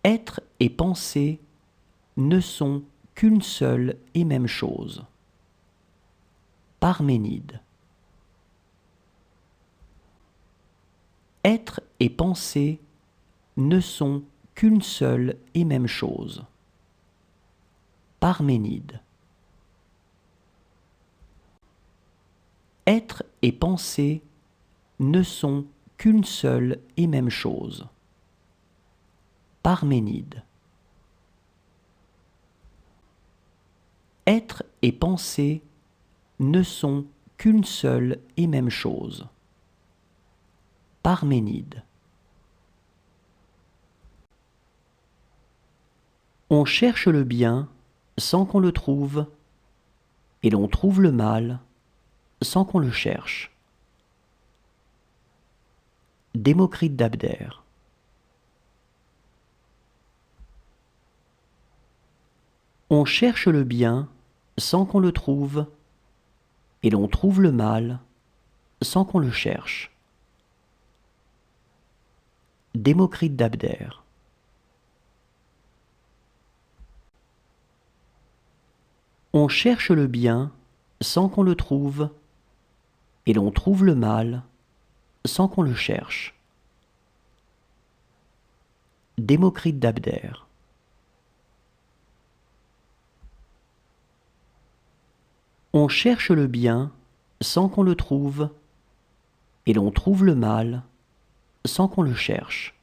Être et penser ne sont qu'une seule et même chose. Parménide. Être et penser ne sont qu'une seule et même chose. Parménide. Être et penser ne sont qu'une seule et même chose. Parménide. Être et penser ne sont qu'une seule et même chose. Parménide. On cherche le bien sans qu'on le trouve, et l'on trouve le mal sans qu'on le cherche. Démocrite d'Abdère. On cherche le bien sans qu'on le trouve, et l'on trouve le mal sans qu'on le cherche. Démocrite d'Abdère. On cherche le bien sans qu'on le trouve, et l'on trouve le mal sans qu'on le cherche. Démocrite d'Abdère. On cherche le bien sans qu'on le trouve, et l'on trouve le mal sans qu'on le cherche.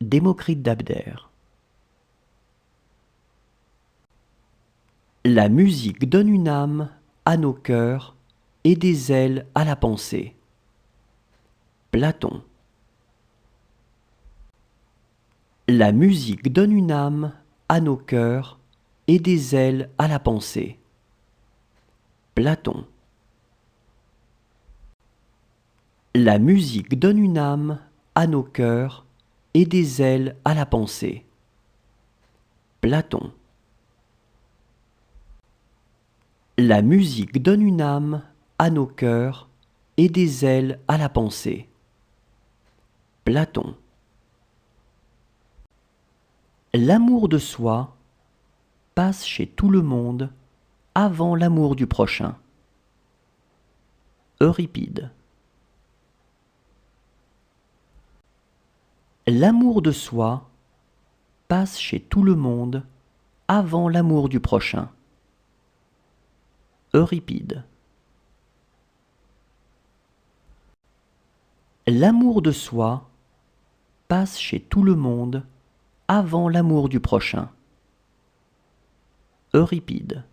Démocrite d'Abdère. La musique donne une âme à nos cœurs et des ailes à la pensée. Platon. La musique donne une âme à nos cœurs et des ailes à la pensée. Platon. La musique donne une âme à nos cœurs et des ailes à la pensée. Platon. La musique donne une âme à nos cœurs et des ailes à la pensée. Platon. L'amour de soi passe chez tout le monde avant l'amour du prochain. Euripide. L'amour de soi passe chez tout le monde avant l'amour du prochain. Euripide. L'amour de soi passe chez tout le monde avant l'amour du prochain. Euripide.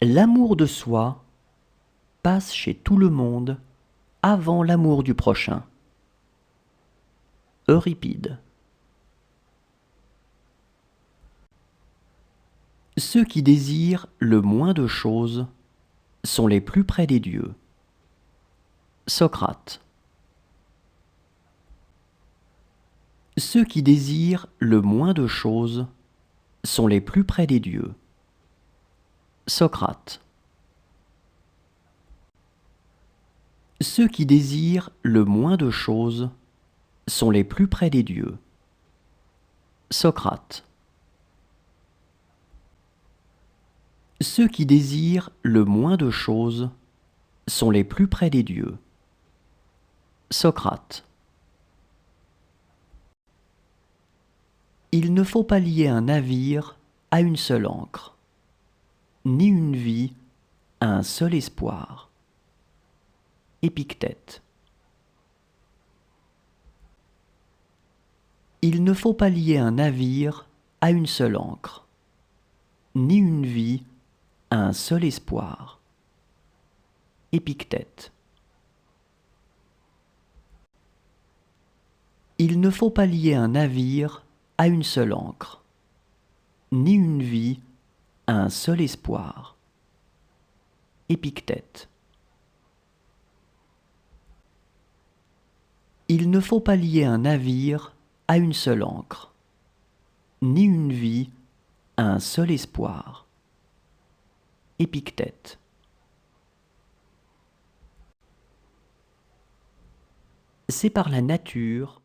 L'amour de soi passe chez tout le monde avant l'amour du prochain. Euripide. Ceux qui désirent le moins de choses sont les plus près des dieux. Socrate. Ceux qui désirent le moins de choses sont les plus près des dieux. Socrate. Ceux qui désirent le moins de choses sont les plus près des dieux. Socrate. Ceux qui désirent le moins de choses sont les plus près des dieux. Socrate. Il ne faut pas lier un navire à une seule ancre, ni une vie à un seul espoir. Épictète. Il ne faut pas lier un navire à une seule ancre, ni une vie à un seul espoir. Épictète. Il ne faut pas lier un navire à une seule ancre, ni une vie à un seul espoir. Épictète. Il ne faut pas lier un navire à une seule ancre, ni une vie à un seul espoir. Épictète. c'est par la nature